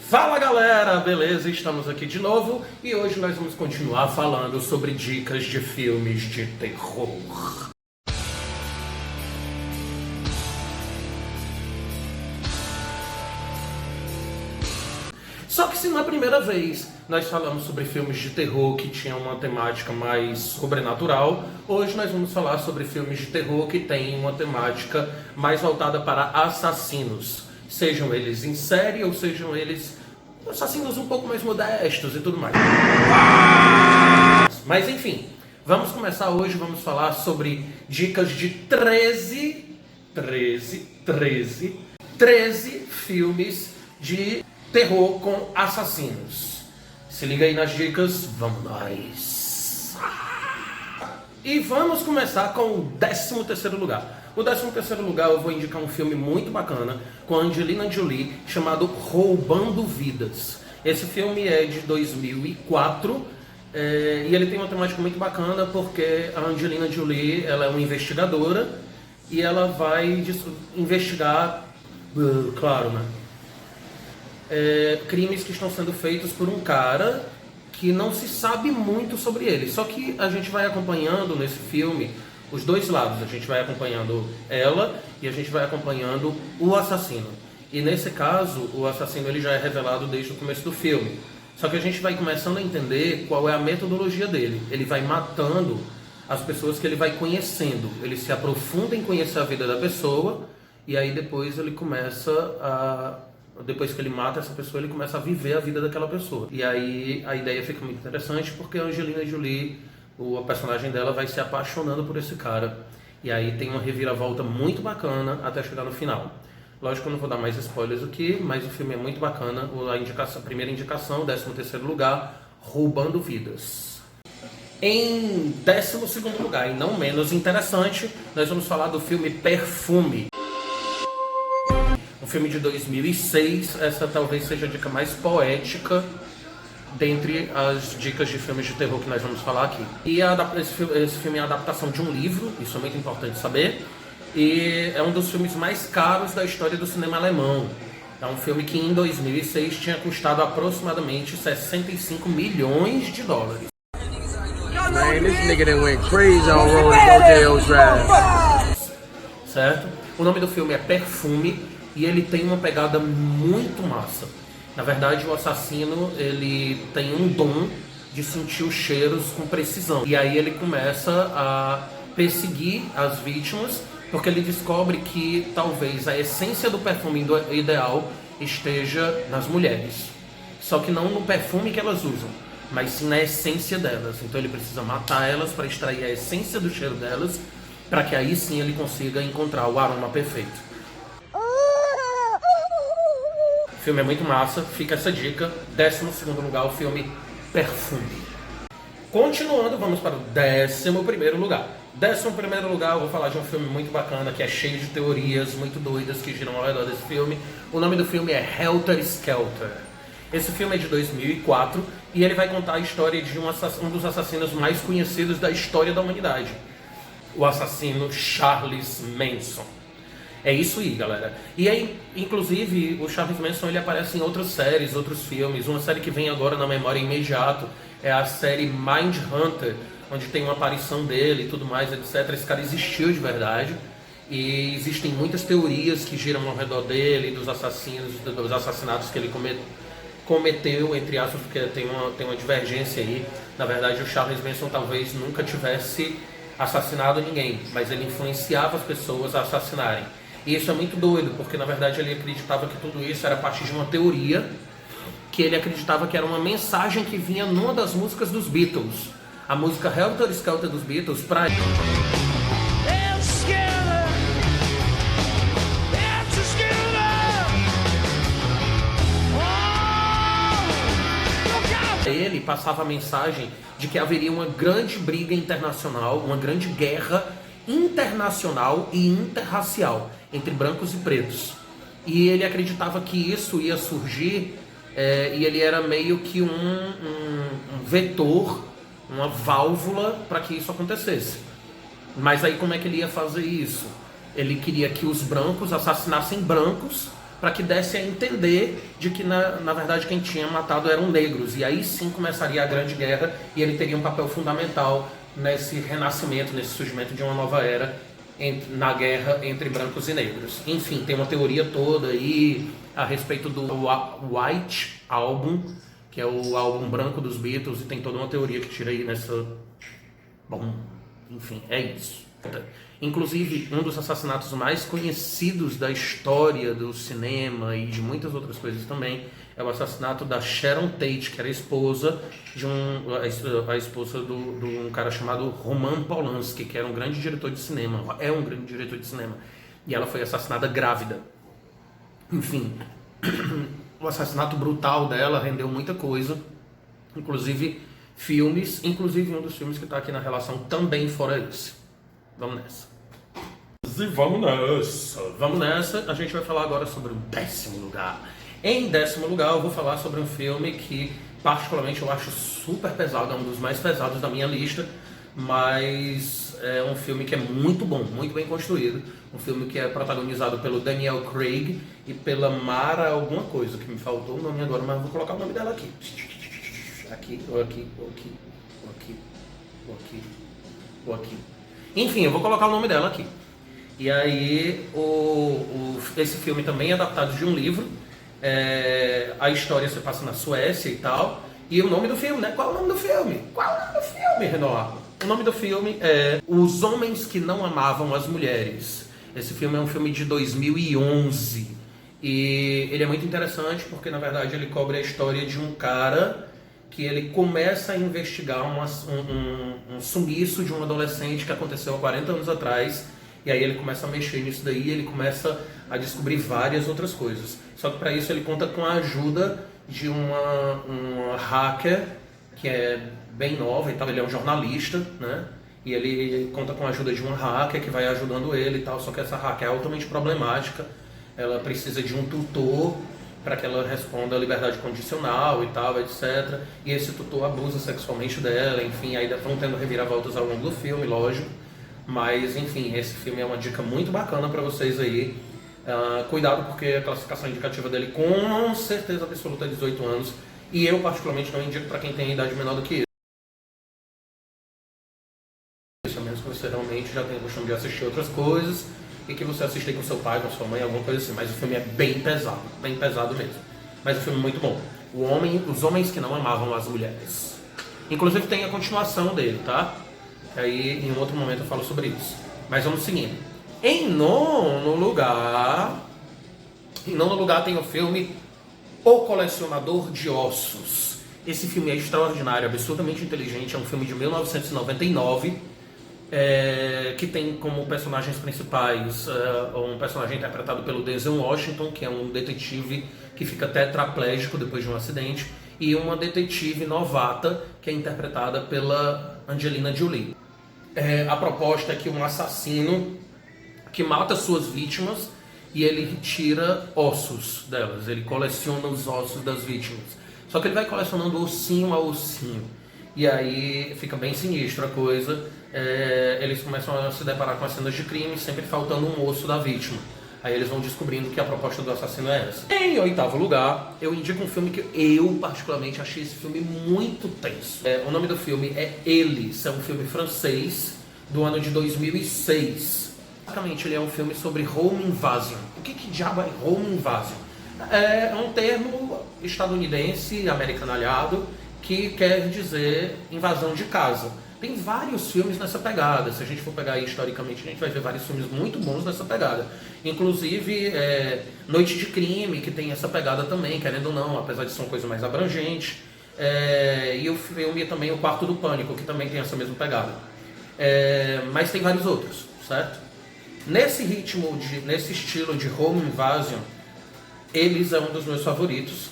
Fala galera, beleza? Estamos aqui de novo e hoje nós vamos continuar falando sobre dicas de filmes de terror. Só que se na primeira vez nós falamos sobre filmes de terror que tinham uma temática mais sobrenatural, hoje nós vamos falar sobre filmes de terror que têm uma temática mais voltada para assassinos. Sejam eles em série ou sejam eles assassinos um pouco mais modestos e tudo mais. Mas enfim, vamos começar hoje, vamos falar sobre dicas de 13 filmes de terror com assassinos. Se liga aí nas dicas, vamos nós! E vamos começar com o 13º lugar. O 13º lugar eu vou indicar um filme muito bacana com a Angelina Jolie chamado Roubando Vidas. Esse filme é de 2004 e ele tem uma temática muito bacana porque a Angelina Jolie ela é uma investigadora e ela vai investigar, claro, né? Crimes que estão sendo feitos por um cara que não se sabe muito sobre ele. Só que a gente vai acompanhando nesse filme os dois lados. A gente vai acompanhando ela e a gente vai acompanhando o assassino. E nesse caso, o assassino ele já é revelado desde o começo do filme. Só que a gente vai começando a entender qual é a metodologia dele. Ele vai matando as pessoas que ele vai conhecendo. Ele se aprofunda em conhecer a vida da pessoa e aí depois ele começa a... Depois que ele mata essa pessoa, ele começa a viver a vida daquela pessoa. E aí a ideia fica muito interessante porque a Angelina Jolie, a personagem dela, vai se apaixonando por esse cara. E aí tem uma reviravolta muito bacana até chegar no final. Lógico que eu não vou dar mais spoilers aqui, mas o filme é muito bacana. A primeira indicação, 13º lugar, Roubando Vidas. Em 12º lugar, e não menos interessante, nós vamos falar do filme Perfume. Um filme de 2006, essa talvez seja a dica mais poética dentre as dicas de filmes de terror que nós vamos falar aqui. E esse filme é a adaptação de um livro, isso é muito importante saber, e é um dos filmes mais caros da história do cinema alemão. É um filme que em 2006 tinha custado aproximadamente 65 milhões de dólares. Man, this nigga done went crazy on Rodeo Drive. Certo? O nome do filme é Perfume. E ele tem uma pegada muito massa. Na verdade, o assassino ele tem um dom de sentir os cheiros com precisão. E aí ele começa a perseguir as vítimas, porque ele descobre que talvez a essência do perfume ideal esteja nas mulheres. Só que não no perfume que elas usam, mas sim na essência delas. Então ele precisa matar elas para extrair a essência do cheiro delas, para que aí sim ele consiga encontrar o aroma perfeito. O filme é muito massa, fica essa dica. 12º lugar, o filme Perfume. Continuando, vamos para o 11º lugar. 11º lugar, eu vou falar de um filme muito bacana, que é cheio de teorias muito doidas que giram ao redor desse filme. O nome do filme é Helter Skelter. Esse filme é de 2004 e ele vai contar a história de um dos assassinos mais conhecidos da história da humanidade. O assassino Charles Manson. É isso aí, galera. E aí, inclusive, o Charles Manson ele aparece em outras séries, outros filmes. Uma série que vem agora na memória imediato é a série Mindhunter, onde tem uma aparição dele e tudo mais, etc. Esse cara existiu de verdade. E existem muitas teorias que giram ao redor dele, dos assassinatos que ele cometeu, entre aspas, porque tem uma divergência aí. Na verdade, o Charles Manson talvez nunca tivesse assassinado ninguém, mas ele influenciava as pessoas a assassinarem. E isso é muito doido, porque na verdade ele acreditava que tudo isso era a partir de uma teoria, que ele acreditava que era uma mensagem que vinha numa das músicas dos Beatles. A música Helter Skelter dos Beatles, pra ele passava a mensagem de que haveria uma grande briga internacional, uma grande guerra internacional e interracial entre brancos e pretos. E ele acreditava que isso ia surgir e ele era meio que um vetor, uma válvula para que isso acontecesse. Mas aí como é que ele ia fazer isso? Ele queria que os brancos assassinassem brancos para que desse a entender de que, na verdade, quem tinha matado eram negros. E aí sim começaria a Grande Guerra e ele teria um papel fundamental nesse renascimento, nesse surgimento de uma nova era na guerra entre brancos e negros. Enfim, tem uma teoria toda aí a respeito do White Album, que é o álbum branco dos Beatles, e tem toda uma teoria que tira aí nessa... Bom, enfim, é isso. Inclusive, um dos assassinatos mais conhecidos da história do cinema e de muitas outras coisas também é o assassinato da Sharon Tate, que era a esposa de a esposa de um cara chamado Roman Polanski, que era um grande diretor de cinema, é um grande diretor de cinema, e ela foi assassinada grávida. Enfim, o assassinato brutal dela rendeu muita coisa, inclusive filmes, inclusive um dos filmes que está aqui na relação também fora esse. Vamos nessa. E vamos nessa. A gente vai falar agora sobre o 10º lugar. Em 10º lugar, eu vou falar sobre um filme que, particularmente, eu acho super pesado. É um dos mais pesados da minha lista. Mas é um filme que é muito bom, muito bem construído. Um filme que é protagonizado pelo Daniel Craig e pela Mara alguma coisa, que me faltou o nome agora, mas vou colocar o nome dela aqui. Aqui, ou aqui, ou aqui, ou aqui, ou aqui, ou aqui. Enfim, eu vou colocar o nome dela aqui. E aí, esse filme também é adaptado de um livro. A história se passa na Suécia e tal. E o nome do filme, né? Qual é o nome do filme? Qual é o nome do filme, Renoir? O nome do filme é Os Homens que Não Amavam as Mulheres. Esse filme é um filme de 2011. E ele é muito interessante porque, na verdade, ele cobre a história de um cara que ele começa a investigar um sumiço de um adolescente que aconteceu há 40 anos atrás, e aí ele começa a mexer nisso daí, e ele começa a descobrir várias outras coisas. Só que para isso ele conta com a ajuda de uma hacker, que é bem nova e tal, ele é um jornalista, né? E ele conta com a ajuda de uma hacker que vai ajudando ele e tal, só que essa hacker é altamente problemática, ela precisa de um tutor para que ela responda a liberdade condicional e tal, etc. E esse tutor abusa sexualmente dela, enfim, aí vão tendo reviravoltas ao longo do filme, lógico. Mas, enfim, esse filme é uma dica muito bacana para vocês aí. Cuidado, porque a classificação indicativa dele com certeza absoluta é 18 anos. E eu, particularmente, não indico para quem tem idade menor do que isso. A menos que você realmente já tenha costume de assistir outras coisas e que você assista com seu pai, com sua mãe, alguma coisa assim. Mas o filme é bem pesado mesmo. Mas o filme é muito bom. Os Homens que Não Amavam as Mulheres. Inclusive tem a continuação dele, tá? Aí em um outro momento eu falo sobre isso. Mas vamos seguindo. Em nono lugar tem o filme O Colecionador de Ossos. Esse filme é extraordinário, absurdamente inteligente. É um filme de 1999. Que tem como personagens principais um personagem interpretado pelo Denzel Washington, que é um detetive que fica tetraplégico depois de um acidente, e uma detetive novata que é interpretada pela Angelina Jolie. A proposta é que um assassino que mata suas vítimas e ele retira ossos delas, ele coleciona os ossos das vítimas. Só que ele vai colecionando ossinho a ossinho. E aí fica bem sinistro a coisa. Eles começam a se deparar com as cenas de crime, sempre faltando um osso da vítima. Aí eles vão descobrindo que a proposta do assassino é essa. Em oitavo lugar, eu indico um filme que eu particularmente achei esse filme muito tenso. O nome do filme é Eles, é um filme francês do ano de 2006. Basicamente ele é um filme sobre home invasion. O que diabo é home invasion? É um termo estadunidense, americanalhado, que quer dizer invasão de casa. Tem vários filmes nessa pegada. Se a gente for pegar aí historicamente, a gente vai ver vários filmes muito bons nessa pegada. Inclusive Noite de Crime, que tem essa pegada também, querendo ou não, apesar de ser uma coisa mais abrangente. E o filme também O Quarto do Pânico, que também tem essa mesma pegada. Mas tem vários outros, certo? Nesse estilo de home invasion, Eles é um dos meus favoritos.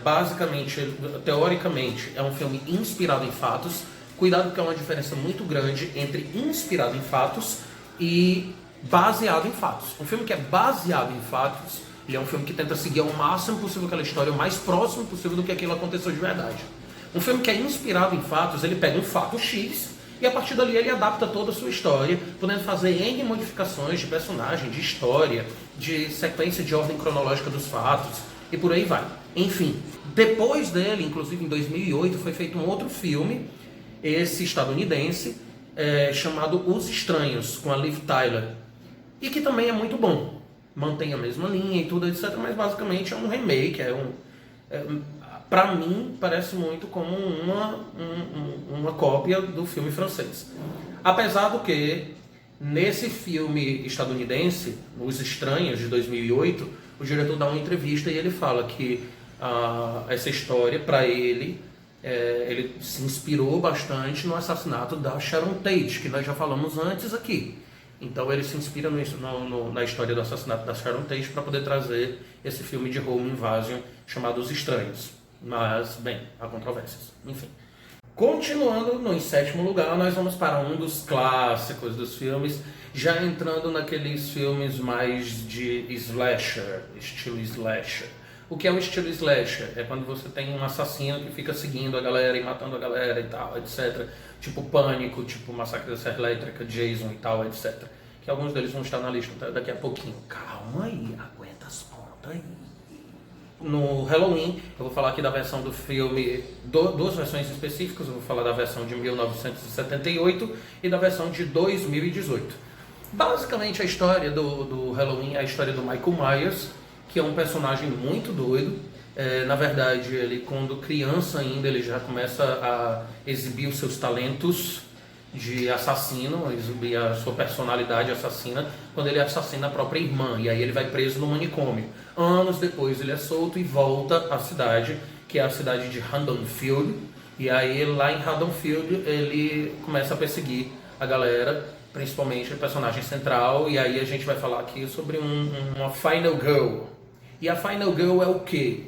Basicamente, teoricamente, é um filme inspirado em fatos. Cuidado que é uma diferença muito grande entre inspirado em fatos e baseado em fatos. Um filme que é baseado em fatos, ele é um filme que tenta seguir ao máximo possível aquela história, o mais próximo possível do que aquilo aconteceu de verdade. Um filme que é inspirado em fatos, ele pega um fato X e a partir dali ele adapta toda a sua história, podendo fazer N modificações de personagem, de história, de sequência de ordem cronológica dos fatos e por aí vai. Enfim, depois dele, inclusive em 2008, foi feito um outro filme, esse estadunidense, chamado Os Estranhos, com a Liv Tyler, e que também é muito bom. Mantém a mesma linha e tudo, etc, mas basicamente é um remake, pra mim, parece muito como uma cópia do filme francês. Apesar do que, nesse filme estadunidense, Os Estranhos, de 2008, o diretor dá uma entrevista e ele fala que essa história, para ele, ele se inspirou bastante no assassinato da Sharon Tate, que nós já falamos antes aqui. Então ele se inspira na história do assassinato da Sharon Tate para poder trazer esse filme de home invasion chamado Os Estranhos. Mas, bem, há controvérsias. Enfim. Continuando, em sétimo lugar, nós vamos para um dos clássicos dos filmes, já entrando naqueles filmes mais de slasher, estilo slasher. O que é o estilo slasher? É quando você tem um assassino que fica seguindo a galera e matando a galera e tal, etc. Tipo Pânico, tipo Massacre da Serra Elétrica, Jason e tal, etc. Que alguns deles vão estar na lista daqui a pouquinho. Calma aí, aguenta as pontas aí. No Halloween, eu vou falar aqui da versão do filme, duas versões específicas. Eu vou falar da versão de 1978 e da versão de 2018. Basicamente a história do Halloween é a história do Michael Myers, que é um personagem muito doido. Na verdade, ele, quando criança ainda, ele já começa a exibir os seus talentos de assassino, exibir a sua personalidade assassina, quando ele assassina a própria irmã, e aí ele vai preso no manicômio. Anos depois ele é solto e volta à cidade, que é a cidade de Haddonfield, e aí lá em Haddonfield ele começa a perseguir a galera, principalmente o personagem central, e aí a gente vai falar aqui sobre uma Final Girl. E a Final Girl é o quê?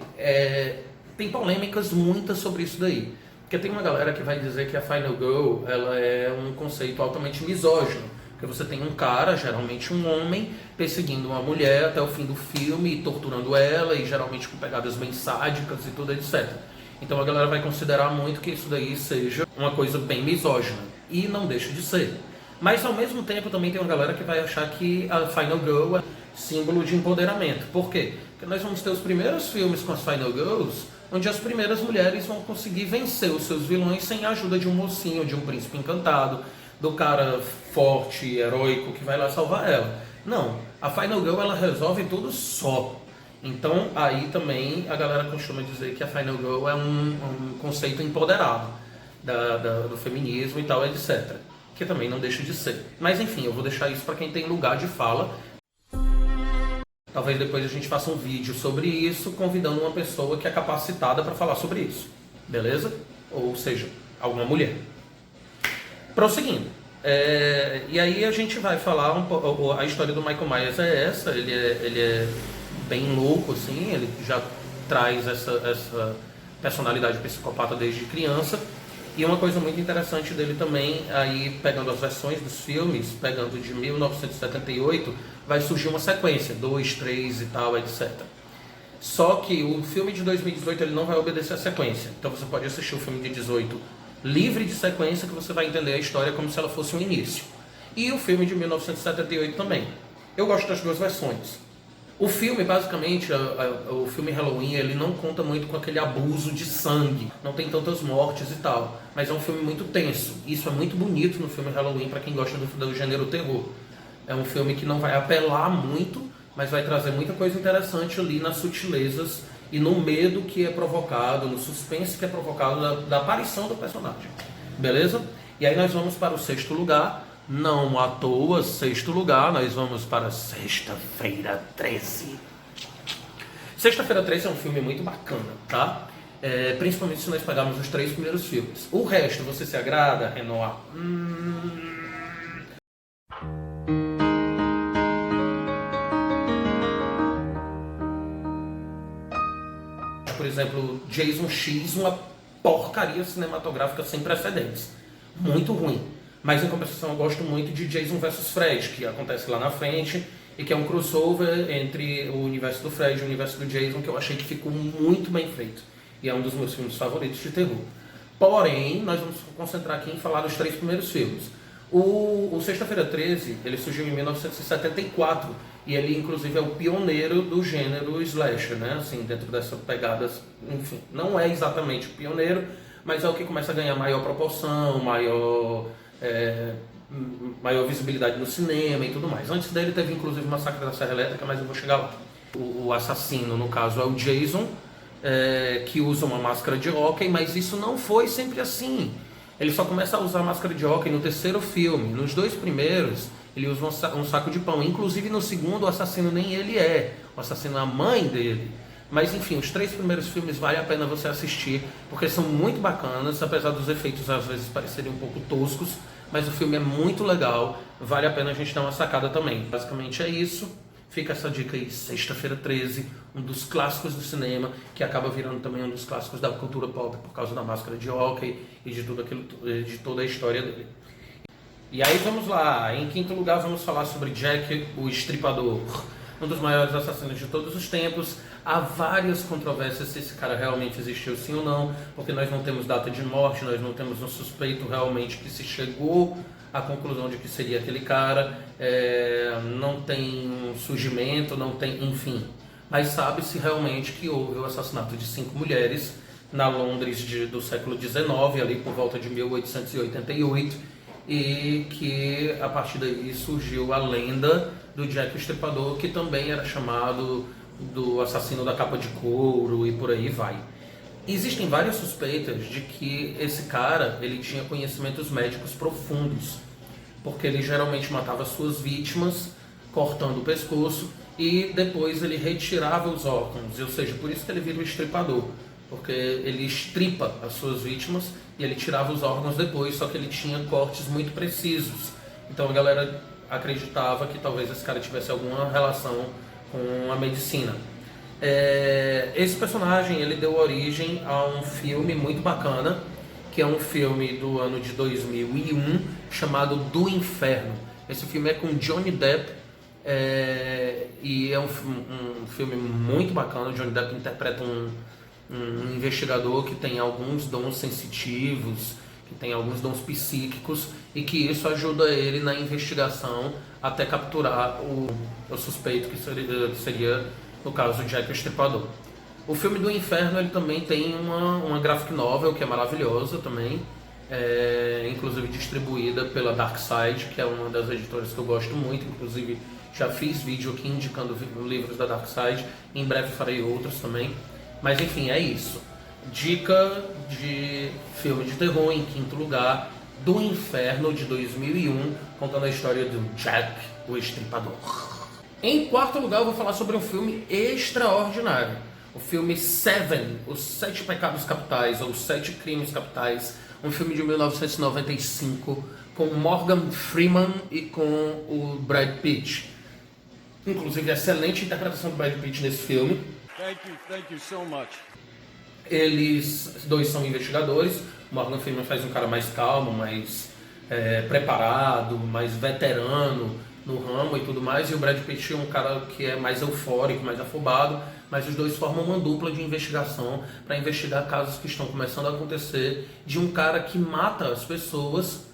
Tem polêmicas muitas sobre isso daí. Porque tem uma galera que vai dizer que a Final Girl ela é um conceito altamente misógino. Porque você tem um cara, geralmente um homem, perseguindo uma mulher até o fim do filme, e torturando ela, e geralmente com pegadas bem sádicas e tudo, etc. Então a galera vai considerar muito que isso daí seja uma coisa bem misógina. E não deixa de ser. Mas ao mesmo tempo também tem uma galera que vai achar que a Final Girl é símbolo de empoderamento. Por quê? Porque nós vamos ter os primeiros filmes com as Final Girls, onde as primeiras mulheres vão conseguir vencer os seus vilões sem a ajuda de um mocinho, de um príncipe encantado, do cara forte, heróico, que vai lá salvar ela. Não, a Final Girl ela resolve tudo só. Então aí também a galera costuma dizer que a Final Girl é um conceito empoderado do feminismo e tal, etc. Que também não deixa de ser. Mas enfim, eu vou deixar isso para quem tem lugar de fala. Talvez depois a gente faça um vídeo sobre isso, convidando uma pessoa que é capacitada para falar sobre isso. Beleza? Ou seja, alguma mulher. Prosseguindo. E aí a gente vai falar um pouco. A história do Michael Myers é essa. Ele é bem louco, assim. Ele já traz essa personalidade psicopata desde criança. E uma coisa muito interessante dele também, aí pegando as versões dos filmes, pegando de 1978, vai surgir uma sequência, 2, 3 e tal, etc. Só que o filme de 2018 ele não vai obedecer a sequência. Então você pode assistir o filme de 18 livre de sequência, que você vai entender a história como se ela fosse um início. E o filme de 1978 também. Eu gosto das duas versões. O filme, basicamente, o filme Halloween, ele não conta muito com aquele abuso de sangue, não tem tantas mortes e tal, mas é um filme muito tenso. Isso é muito bonito no filme Halloween para quem gosta do gênero terror. É um filme que não vai apelar muito, mas vai trazer muita coisa interessante ali nas sutilezas e no medo que é provocado, no suspense que é provocado da aparição do personagem. Beleza? E aí nós vamos para o sexto lugar. Não à toa, sexto lugar, nós vamos para Sexta-feira 13. Sexta-feira 13 é um filme muito bacana, tá? Principalmente se nós pegarmos os 3 primeiros filmes. O resto, você se agrada, Renoir? Por exemplo, Jason X, uma porcaria cinematográfica sem precedentes. Muito ruim. Mas em compensação eu gosto muito de Jason vs Fred, que acontece lá na frente e que é um crossover entre o universo do Fred e o universo do Jason, que eu achei que ficou muito bem feito. E é um dos meus filmes favoritos de terror. Porém, nós vamos concentrar aqui em falar dos 3 primeiros filmes. O Sexta-feira 13, ele surgiu em 1974 e ele inclusive é o pioneiro do gênero slasher, né? Assim, dentro dessas pegadas, enfim, não é exatamente o pioneiro, mas é o que começa a ganhar maior proporção, maior visibilidade no cinema e tudo mais. Antes dele teve inclusive o Massacre da Serra Elétrica, mas eu vou chegar lá. O assassino, no caso, é o Jason, que usa uma máscara de hóquei, mas isso não foi sempre assim. Ele só começa a usar máscara de hóquei no terceiro filme. Nos dois primeiros, ele usa um saco de pão. Inclusive no segundo, o assassino nem ele é. O assassino é a mãe dele. Mas enfim, os três primeiros filmes vale a pena você assistir, porque são muito bacanas, apesar dos efeitos às vezes parecerem um pouco toscos. Mas o filme é muito legal, vale a pena a gente dar uma sacada também. Basicamente é isso. Fica essa dica aí, Sexta-feira 13, um dos clássicos do cinema, que acaba virando também um dos clássicos da cultura pop por causa da máscara de hóquei e de tudo aquilo, de toda a história dele. E aí vamos lá, em quinto lugar vamos falar sobre Jack, o Estripador, um dos maiores assassinos de todos os tempos. Há várias controvérsias se esse cara realmente existiu sim ou não, porque nós não temos data de morte, nós não temos um suspeito realmente que se chegou à conclusão de que seria aquele cara, não tem um surgimento, não tem, enfim. Mas sabe-se realmente que houve o assassinato de 5 mulheres na Londres do século XIX, ali por volta de 1888, e que a partir daí surgiu a lenda do Jack o Estripador, que também era chamado do assassino da capa de couro e por aí vai. Existem várias suspeitas de que esse cara ele tinha conhecimentos médicos profundos, porque ele geralmente matava suas vítimas cortando o pescoço e depois ele retirava os órgãos, ou seja, por isso que ele vira o estripador, porque ele estripa as suas vítimas e ele tirava os órgãos depois, só que ele tinha cortes muito precisos. Então a galera acreditava que talvez esse cara tivesse alguma relação com a medicina. Esse personagem ele deu origem a um filme muito bacana, que é um filme do ano de 2001 chamado Do Inferno. Esse filme é com Johnny Depp e é um filme muito bacana. O Johnny Depp interpreta um investigador que tem alguns dons sensitivos, que tem alguns dons psíquicos e que isso ajuda ele na investigação até capturar o suspeito que seria no caso, Jack o Estripador. O filme do Inferno ele também tem uma graphic novel que é maravilhosa também, inclusive distribuída pela Dark Side, que é uma das editoras que eu gosto muito. Inclusive já fiz vídeo aqui indicando livros da Dark Side, em breve farei outros também. Mas enfim, é isso. Dica de filme de terror em quinto lugar, Do Inferno de 2001, contando a história do Jack o Estripador. Em quarto lugar, eu vou falar sobre um filme extraordinário. O filme Seven, Os 7 Pecados Capitais, ou Os 7 Crimes Capitais. Um filme de 1995, com Morgan Freeman e com o Brad Pitt. Inclusive, excelente interpretação do Brad Pitt nesse filme. Thank you so much. Eles dois são investigadores. Morgan Freeman faz um cara mais calmo, mais preparado, mais veterano no ramo e tudo mais, e o Brad Pitt é um cara que é mais eufórico, mais afobado, mas os dois formam uma dupla de investigação para investigar casos que estão começando a acontecer de um cara que mata as pessoas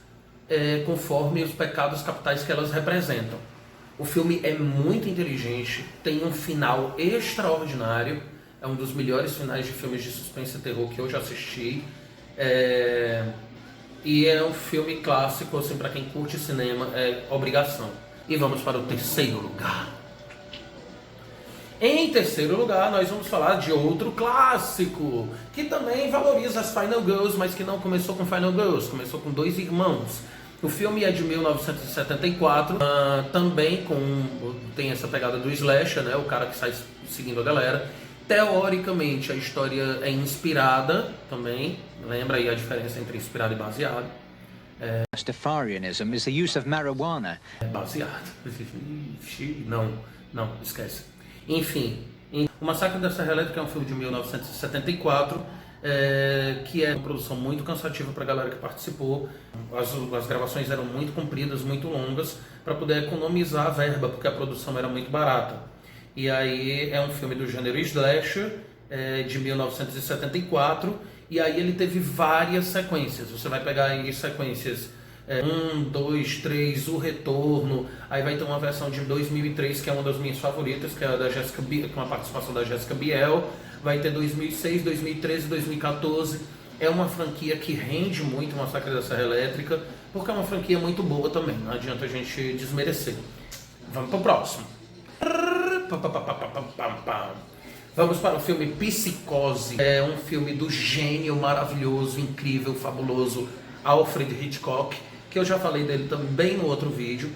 conforme os pecados capitais que elas representam. O filme é muito inteligente, tem um final extraordinário, é um dos melhores finais de filmes de suspense e terror que eu já assisti, e é um filme clássico, assim, para quem curte cinema, é obrigação. E vamos para o terceiro lugar. Em terceiro lugar, nós vamos falar de outro clássico, que também valoriza as Final Girls, mas que não começou com Final Girls, começou com Dois Irmãos. O filme é de 1974, também tem essa pegada do slasher, né? O cara que sai seguindo a galera. Teoricamente, a história é inspirada também, lembra aí a diferença entre inspirado e baseado. Rastafarianism is the use of marijuana. Baseado. Não, esquece. Enfim, O Massacre da Serra Elétrica é um filme de 1974, que é uma produção muito cansativa para a galera que participou. As gravações eram muito compridas, muito longas, para poder economizar a verba, porque a produção era muito barata. E aí é um filme do gênero slasher, de 1974, e aí ele teve várias sequências. Você vai pegar aí sequências 1, 2, 3, O Retorno. Aí vai ter uma versão de 2003, que é uma das minhas favoritas, que é a da Jessica Biel, com a participação da Jessica Biel. Vai ter 2006, 2013, 2014. É uma franquia que rende muito, o Massacre da Serra Elétrica, porque é uma franquia muito boa também, não adianta a gente desmerecer. Vamos para o próximo. Vamos para o filme Psicose. É um filme do gênio maravilhoso, incrível, fabuloso Alfred Hitchcock, que eu já falei dele também no outro vídeo.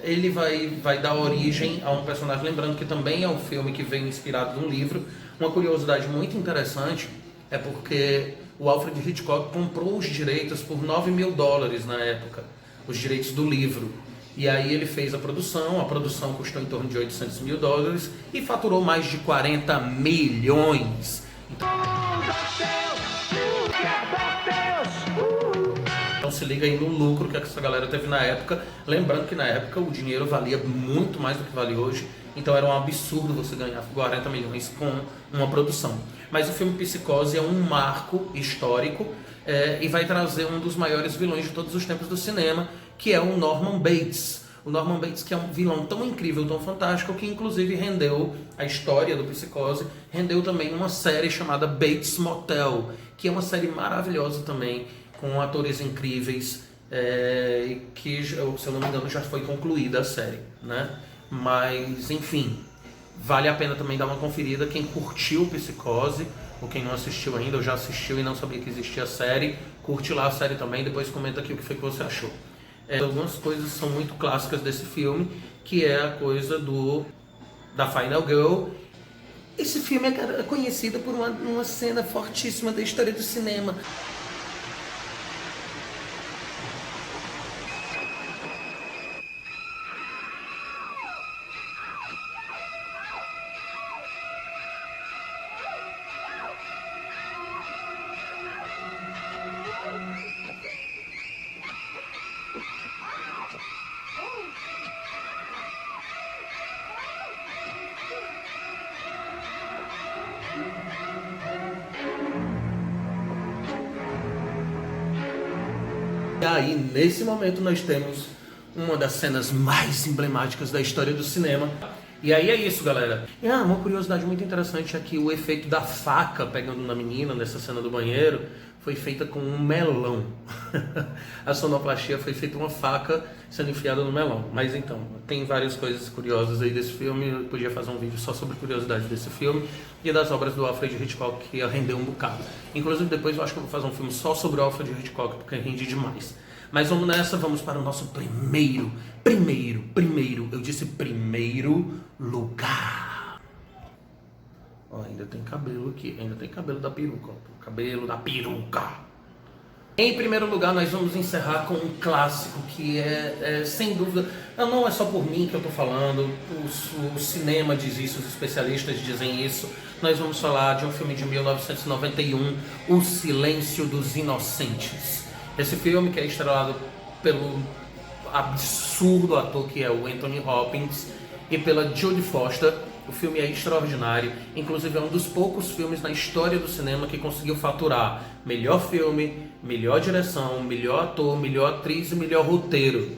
Ele vai dar origem a um personagem, lembrando que também é um filme que vem inspirado num livro. Uma curiosidade muito interessante é porque o Alfred Hitchcock comprou os direitos por $9 mil na época, os direitos do livro. E aí ele fez a produção custou em torno de $800 mil e faturou mais de 40 milhões. Então se liga aí no lucro que essa galera teve na época. Lembrando que na época o dinheiro valia muito mais do que vale hoje. Então era um absurdo você ganhar 40 milhões com uma produção. Mas o filme Psicose é um marco histórico e vai trazer um dos maiores vilões de todos os tempos do cinema, que é o Norman Bates. O Norman Bates, que é um vilão tão incrível, tão fantástico, que inclusive rendeu a história do Psicose, rendeu também uma série chamada Bates Motel, que é uma série maravilhosa também, com atores incríveis, que, se eu não me engano, já foi concluída a série, né? Mas, enfim, vale a pena também dar uma conferida. Quem curtiu Psicose, ou quem não assistiu ainda, ou já assistiu e não sabia que existia a série, curte lá a série também, depois comenta aqui o que foi que você achou. Algumas coisas são muito clássicas desse filme, que é a coisa da Final Girl. Esse filme é conhecido por uma cena fortíssima da história do cinema. E aí, nesse momento, nós temos uma das cenas mais emblemáticas da história do cinema. E aí é isso, galera. E uma curiosidade muito interessante é que o efeito da faca pegando na menina nessa cena do banheiro foi feita com um melão. A sonoplastia foi feita uma faca sendo enfiada no melão. Mas então, tem várias coisas curiosas aí desse filme. Eu podia fazer um vídeo só sobre curiosidades desse filme e das obras do Alfred Hitchcock, que ia render um bocado. Inclusive depois eu acho que eu vou fazer um filme só sobre o Alfred Hitchcock, porque rende demais. Mas vamos nessa, vamos para o nosso primeiro lugar. Ó, ainda tem cabelo aqui, ainda tem cabelo da peruca, ó, cabelo da peruca. Em primeiro lugar, nós vamos encerrar com um clássico que sem dúvida, não é só por mim que eu tô falando, o cinema diz isso, os especialistas dizem isso. Nós vamos falar de um filme de 1991, O Silêncio dos Inocentes. Esse filme que é estrelado pelo absurdo ator que é o Anthony Hopkins e pela Jodie Foster. O filme é extraordinário, inclusive é um dos poucos filmes na história do cinema que conseguiu faturar melhor filme, melhor direção, melhor ator, melhor atriz e melhor roteiro.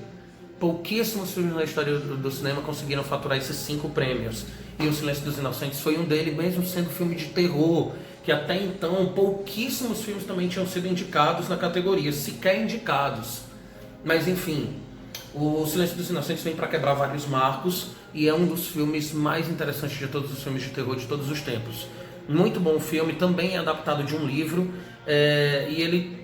Pouquíssimos filmes na história do cinema conseguiram faturar esses 5 prêmios. E O Silêncio dos Inocentes foi um deles, mesmo sendo filme de terror, que até então pouquíssimos filmes também tinham sido indicados na categoria, sequer indicados. Mas enfim, O Silêncio dos Inocentes vem para quebrar vários marcos e é um dos filmes mais interessantes de todos os filmes de terror de todos os tempos. Muito bom filme, também é adaptado de um livro, e ele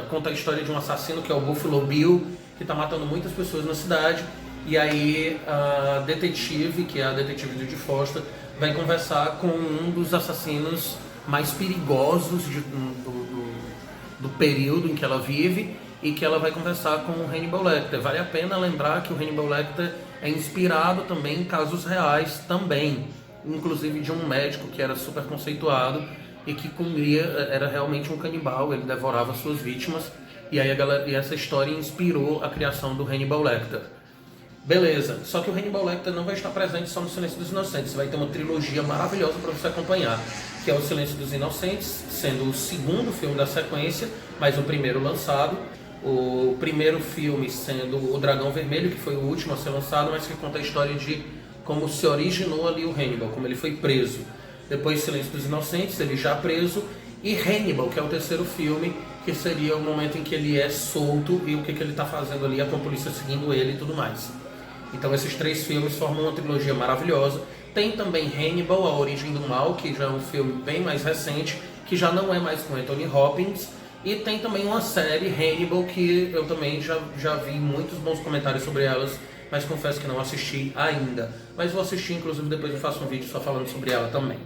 conta a história de um assassino que é o Buffalo Bill, que está matando muitas pessoas na cidade. E aí a detetive, que é a detetive Jodie Foster, vai conversar com um dos assassinos mais perigosos do período em que ela vive, e que ela vai conversar com o Hannibal Lecter. Vale a pena lembrar que o Hannibal Lecter é inspirado também em casos reais também, inclusive de um médico que era super conceituado e que era realmente um canibal, ele devorava suas vítimas, e aí essa história inspirou a criação do Hannibal Lecter. Beleza, só que o Hannibal Lecter não vai estar presente só no Silêncio dos Inocentes, vai ter uma trilogia maravilhosa para você acompanhar, que é o Silêncio dos Inocentes, sendo o segundo filme da sequência, mas o primeiro lançado, O primeiro filme sendo O Dragão Vermelho, que foi o último a ser lançado, mas que conta a história de como se originou ali o Hannibal, como ele foi preso. Depois Silêncio dos Inocentes, ele já preso, e Hannibal, que é o terceiro filme, que seria o momento em que ele é solto e o que ele está fazendo ali, com a polícia seguindo ele e tudo mais. Então esses 3 filmes formam uma trilogia maravilhosa. Tem também Hannibal, A Origem do Mal, que já é um filme bem mais recente, que já não é mais com Anthony Hopkins. E tem também uma série, Hannibal, que eu também já vi muitos bons comentários sobre elas, mas confesso que não assisti ainda. Mas vou assistir, inclusive depois eu faço um vídeo só falando sobre ela também.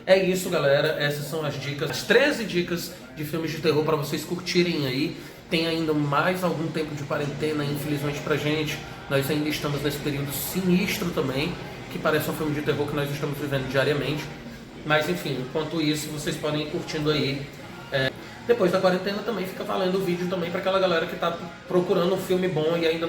É isso, galera. Essas são as dicas, as 13 dicas de filmes de terror para vocês curtirem aí. Tem ainda mais algum tempo de quarentena, infelizmente pra gente. Nós ainda estamos nesse período sinistro também, que parece um filme de terror que nós estamos vivendo diariamente. Mas enfim, enquanto isso, vocês podem ir curtindo aí. Depois da quarentena também fica valendo o vídeo também para aquela galera que está procurando um filme bom e ainda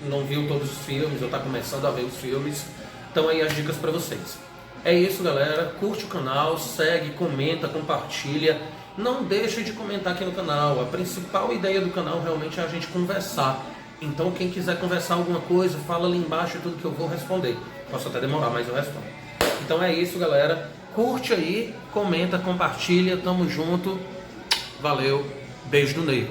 não viu todos os filmes ou está começando a ver os filmes. Então aí as dicas para vocês. É isso, galera. Curte o canal, segue, comenta, compartilha. Não deixe de comentar aqui no canal. A principal ideia do canal realmente é a gente conversar. Então quem quiser conversar alguma coisa, fala ali embaixo tudo que eu vou responder. Posso até demorar, mas eu respondo. Então é isso, galera. Curte aí, comenta, compartilha. Tamo junto. Valeu, beijo do Ney.